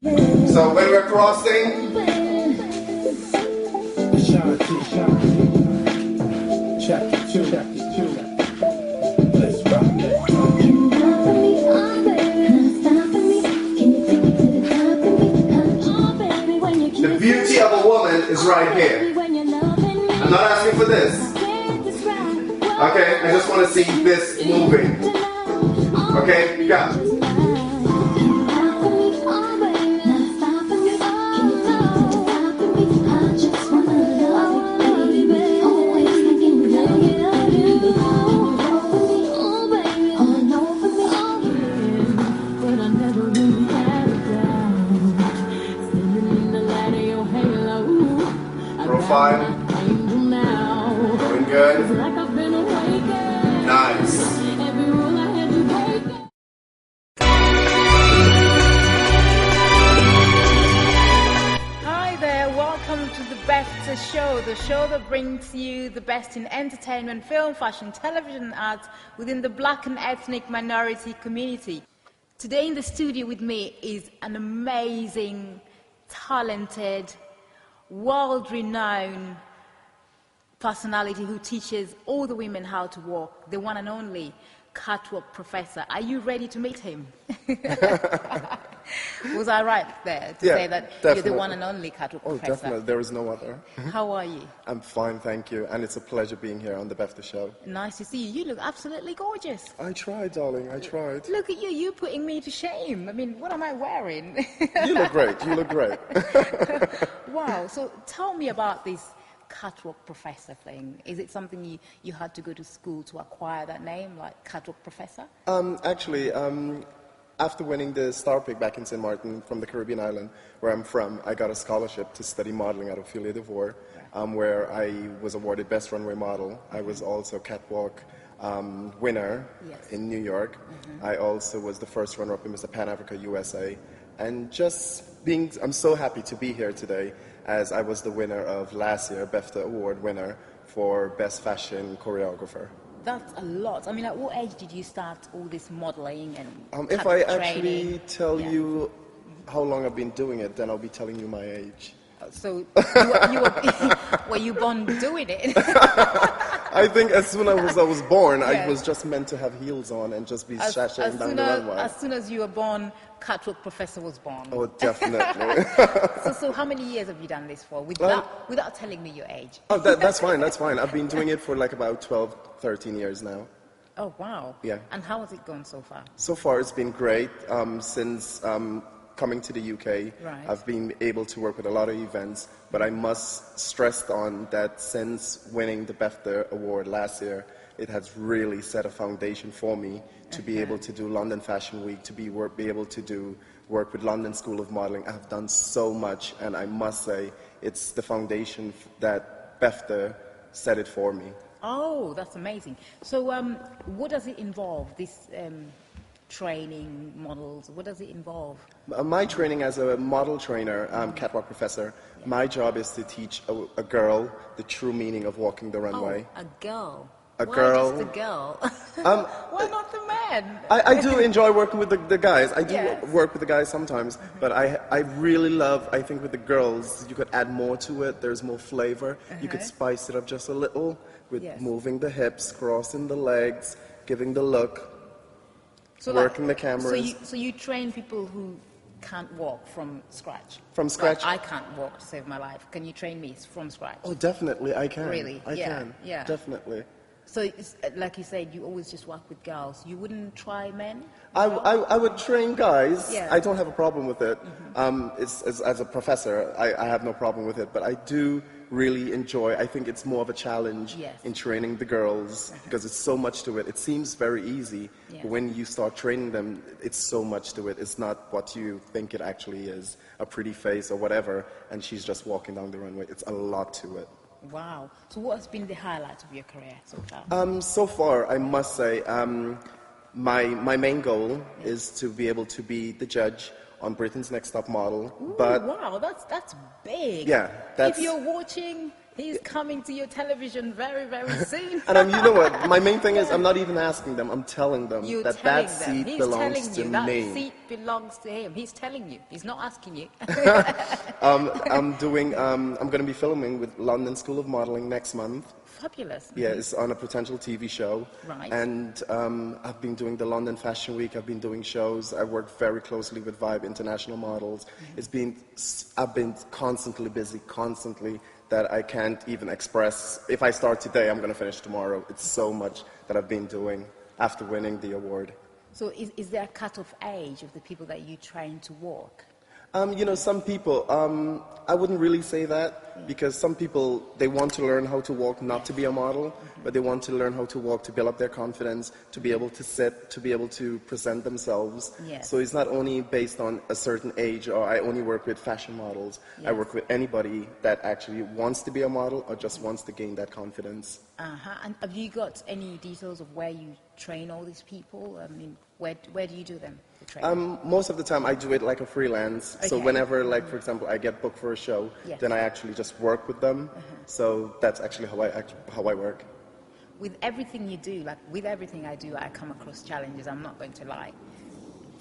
So when we're crossing, the beauty of a woman is right here. I'm not asking for this. Okay, I just want to see this moving. Okay, go. Profile. Doing good. Nice. Hi there, welcome to the BEFTA Show, the show that brings you the best in entertainment, film, fashion, television, and arts within the black and ethnic minority community. Today in the studio with me is an amazing, talented, world-renowned personality who teaches all the women how to walk, the one and only catwalk professor. Are you ready to meet him? Was I right there to say that definitely. you're the one and only catwalk professor? Definitely. There is no other. How are you? I'm fine, thank you. And it's a pleasure being here on the BEFTA Show. Nice to see you. You look absolutely gorgeous. I tried, darling. I tried. Look at you. You're putting me to shame. I mean, what am I wearing? You look great. You look great. Wow. So tell me about this catwalk professor thing. Is it something you had to go to school to acquire that name, like catwalk professor? Actually, after winning the Star Pick back in St. Martin from the Caribbean island, where I'm from, I got a scholarship to study modeling at Ophelia DeVore, where I was awarded Best Runway Model. I was also catwalk winner in New York. I also was the first runner-up in Mr. Pan Africa USA. And I'm so happy to be here today, as I was the winner of last year, BEFTA Award winner for Best Fashion Choreographer. That's a lot. I mean, at what age did you start all this modeling and if I training? actually tell you how long I've been doing it, then I'll be telling you my age. So were you born doing it? I think as soon as I was born, I was just meant to have heels on and just be sashaying down the runway. As soon as you were born, catwalk professor was born. Oh, definitely. So how many years have you done this for, without telling me your age? Oh, that's fine, that's fine. I've been doing it for like about 12, 13 years now. Oh, wow. Yeah. And how has it gone so far? So far, it's been great. Since coming to the UK, I've been able to work with a lot of events, but I must stress on that since winning the BEFTA Award last year, it has really set a foundation for me to be able to do London Fashion Week, to be able to work with London School of Modelling. I've done so much, and I must say it's the foundation that BEFTA set it for me. Oh, that's amazing. So what does it involve, this training, models? What does it involve? My training as a model trainer, catwalk professor, my job is to teach a girl the true meaning of walking the runway. Oh, a girl. Why just a girl? Why not the man? I do enjoy working with the guys. I do work with the guys sometimes, but I really love, I think with the girls, you could add more to it. There's more flavor. You could spice it up just a little with moving the hips, crossing the legs, giving the look. So working the cameras. So you train people who can't walk from scratch? From scratch? Like I can't walk to save my life. Can you train me from scratch? Oh, definitely, I can. Really? I can. Yeah. Definitely. So, it's, like you said, you always just work with girls. You wouldn't try men? I would train guys. Yeah. I don't have a problem with it. As a professor, I have no problem with it. But I do really enjoy, I think it's more of a challenge in training the girls because it's so much to it. It seems very easy, but when you start training them, it's so much to it. It's not what you think it actually is, a pretty face or whatever, and she's just walking down the runway. It's a lot to it. Wow. So what has been the highlight of your career so far? So far, I must say, my main goal is to be able to be the judge on Britain's Next Top Model. Ooh, but wow, that's big. Yeah, if you're watching, He's coming to your television very, very soon. And you know what? My main thing is I'm not even asking them. I'm telling them You're that telling that them. seat He's belongs telling to you that me. seat belongs to him. He's telling you. He's not asking you. I'm going to be filming with London School of Modeling next month. Fabulous. Yeah, it's on a potential TV show. Right. And I've been doing the London Fashion Week. I've been doing shows. I work very closely with Vibe International Models. I've been constantly busy, constantly, that I can't even express. If I start today, I'm going to finish tomorrow. It's so much that I've been doing after winning the award. So is there a cut-off age of the people that you train to walk? You know, some people, I wouldn't really say that, because some people, they want to learn how to walk not to be a model, but they want to learn how to walk to build up their confidence, to be able to sit, to be able to present themselves. Yes. So it's not only based on a certain age, or I only work with fashion models. I Yes. work with anybody that actually wants to be a model or just wants to gain that confidence. And have you got any details of where you train all these people? I mean, where do you do them, the training? Most of the time I do it like a freelance. So Okay. whenever, like, for example, I get booked for a show, Yes. then I actually just work with them. So that's actually how I work. With everything you do, like with everything I do, I come across challenges, I'm not going to lie.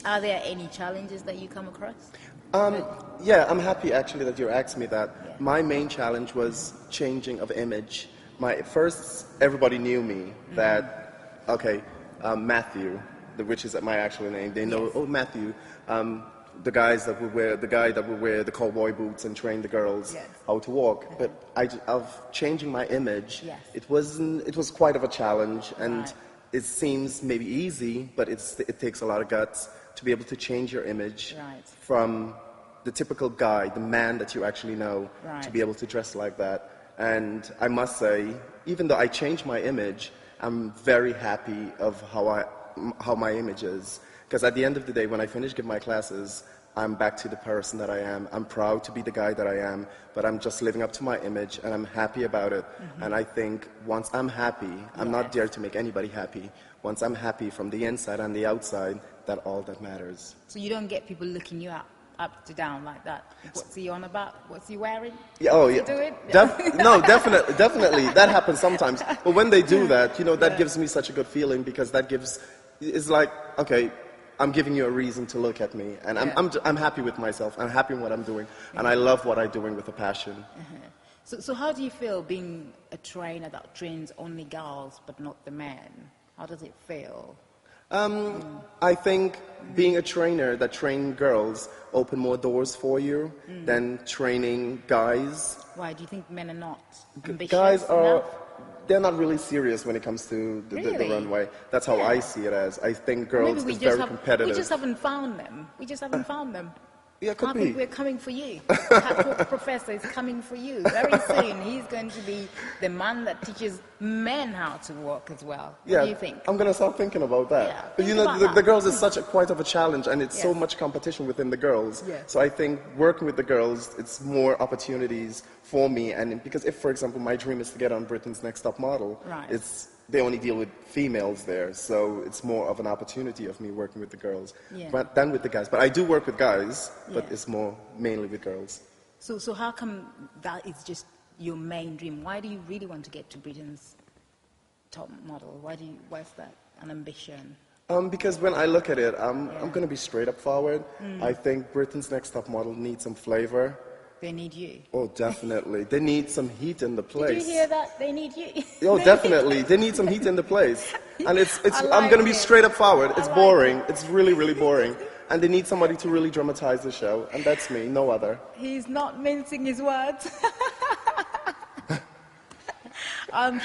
Are there any challenges that you come across? Yeah, I'm happy actually that you asked me that. Yeah. My main challenge was changing of image. Everybody knew me that, okay, Matthew, which is my actual name. They know, Yes. oh, Matthew, the guy that would wear the cowboy boots and train the girls Yes. how to walk. But of changing my image, Yes. it was quite of a challenge, and Right. it seems maybe easy, but it takes a lot of guts to be able to change your image Right. from the typical guy, the man that you actually know, to Right. be able to dress like that. And I must say, even though I changed my image, I'm very happy of how my image is. Because at the end of the day, when I finish giving my classes, I'm back to the person that I am. I'm proud to be the guy that I am, but I'm just living up to my image, and I'm happy about it. And I think once I'm happy, I'm not Yes. there to make anybody happy. Once I'm happy from the inside and the outside, that's all that matters. So you don't get people looking you up to down like that. What's he on about? What's he wearing? Yeah, oh, What's yeah. he doing? No, definitely. That happens sometimes. But when they do that, you know, that gives me such a good feeling, because it's like, okay, I'm giving you a reason to look at me. And I'm happy with myself. I'm happy with what I'm doing. And I love what I'm doing with a passion. So how do you feel being a trainer that trains only girls but not the men? How does it feel? I think being a trainer that trains girls open more doors for you than training guys. Why do you think men are not ambitious Guys enough? they're not really serious when it comes to the Really? runway. That's how I see it as. I think girls is very competitive. We just haven't found them. We just haven't found them. Yeah, could I be. think we're coming for you. Catwalk Professor is coming for you very soon. He's going to be the man that teaches men how to walk as well. Yeah, What do you think? I'm gonna start thinking about that. Yeah, But you think know, about the that. girls is quite of a challenge, and it's so Yes. much competition within the girls. Yes. So I think working with the girls, it's more opportunities for me. And because if, for example, my dream is to get on Britain's Next Top Model, Right. they only deal with females there, so it's more of an opportunity of me working with the girls Yeah. than with the guys. But I do work with guys, but Yeah. it's more mainly with girls. So how come that is just your main dream? Why do you really want to get to Britain's top model? Why is that an ambition? Because when I look at it, I'm going to be straight up forward. Mm. I think Britain's Next Top Model needs some flavor. They need you. Oh, definitely. They need some heat in the Did place. you hear that? They need you. Oh, definitely. They need some heat in the place. And I I'm going to be like it. straight up forward. It's like boring. it. It's really, really boring. And they need somebody to really dramatize the show. And that's me, no other. He's not mincing his words. I'm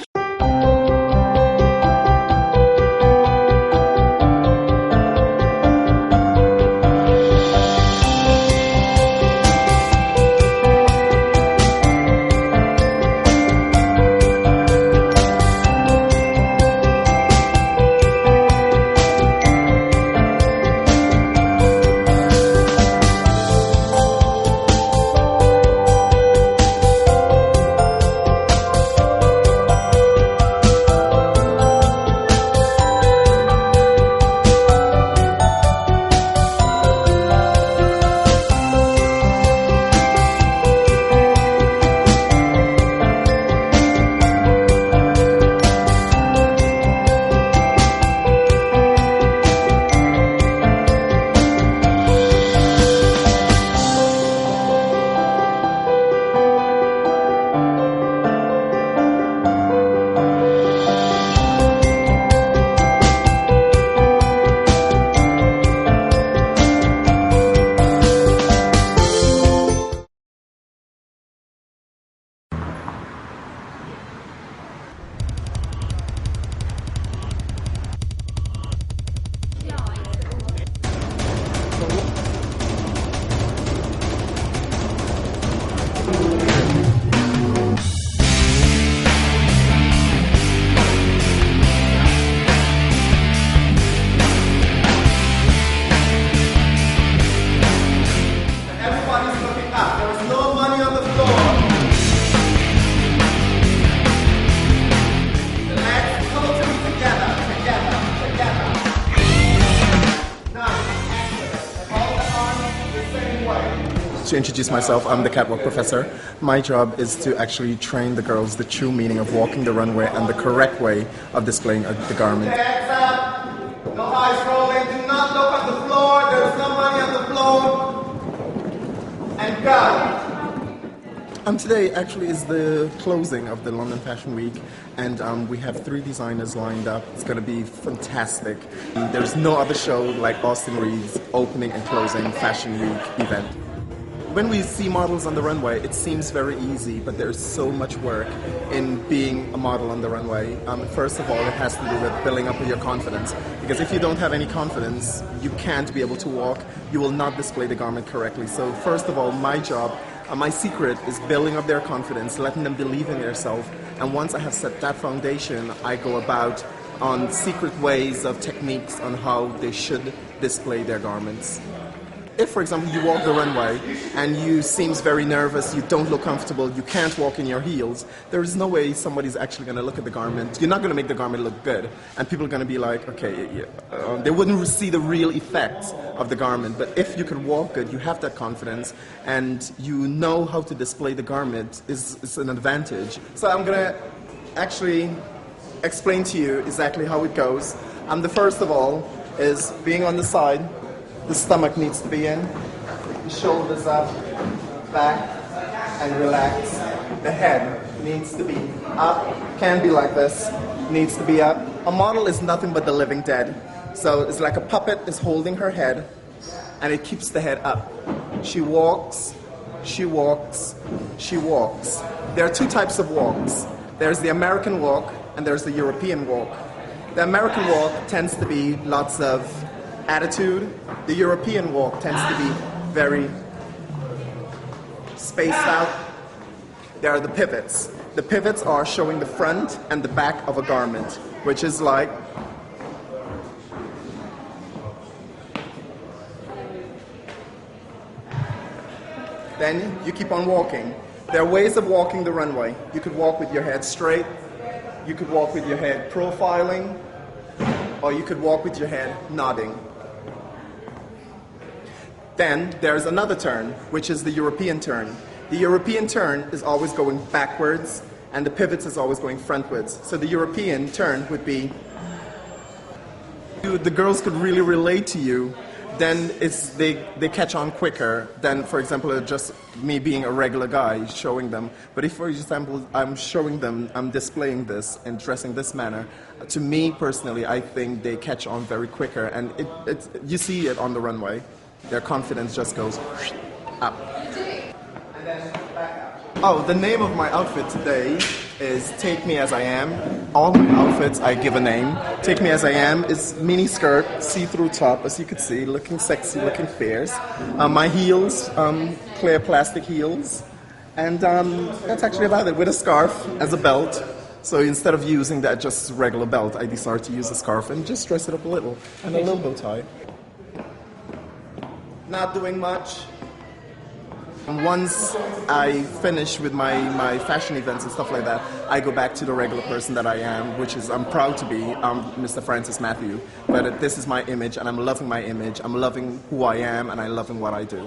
to introduce myself, I'm the catwalk professor. My job is to actually train the girls the true meaning of walking the runway and the correct way of displaying the garment. Hands up. No eyes rolling. Do not look at the floor. There's no money on the floor. And go. Today actually is the closing of the London Fashion Week, and we have 3 designers lined up. It's going to be fantastic. There's no other show like Austin Reed's opening and closing Fashion Week event. When we see models on the runway, it seems very easy, but there's so much work in being a model on the runway. First of all, it has to do with building up your confidence, because if you don't have any confidence, you can't be able to walk. You will not display the garment correctly. So first of all, my job, my secret is building up their confidence, letting them believe in themselves, and once I have set that foundation, I go about on secret ways of techniques on how they should display their garments. If, for example, you walk the runway and you seem very nervous, you don't look comfortable, you can't walk in your heels, there is no way somebody's actually going to look at the garment. You're not going to make the garment look good. And people are going to be like, okay, they wouldn't see the real effects of the garment. But if you can walk good, you have that confidence, and you know how to display the garment is an advantage. So I'm going to actually explain to you exactly how it goes. The first of all is being on the side. The stomach needs to be in, the shoulders up, back, and relax. The head needs to be up, can be like this, needs to be up. A model is nothing but the living dead. So it's like a puppet is holding her head, and it keeps the head up. She walks, she walks, she walks. There are 2 types of walks. There's the American walk, and there's the European walk. The American walk tends to be lots of attitude. The European walk tends to be very spaced out. There are the pivots. The pivots are showing the front and the back of a garment, which is like then you keep on walking. There are ways of walking the runway. You could walk with your head straight, you could walk with your head profiling, or you could walk with your head nodding. Then there's another turn, which is the European turn. The European turn is always going backwards, and the pivots is always going frontwards. So the European turn would be, the girls could really relate to you, then they catch on quicker than, for example, just me being a regular guy showing them. But if, for example, I'm showing them, I'm displaying this and dressing this manner, to me personally, I think they catch on very quicker, and you see it on the runway. Their confidence just goes up. And then back up. Oh, the name of my outfit today is Take Me As I Am. All my outfits I give a name. Take Me As I Am is mini skirt, see-through top, as you can see, looking sexy, looking fierce. My heels, clear plastic heels. And that's actually about it, with a scarf as a belt. So instead of using that just regular belt, I decided to use a scarf and just dress it up a little. And a little bow tie. Not doing much. And once I finish with my fashion events and stuff like that, I go back to the regular person that I am, which is I'm proud to be Mr. Francis Matthew. But this is my image, and I'm loving my image. I'm loving who I am, and I'm loving what I do.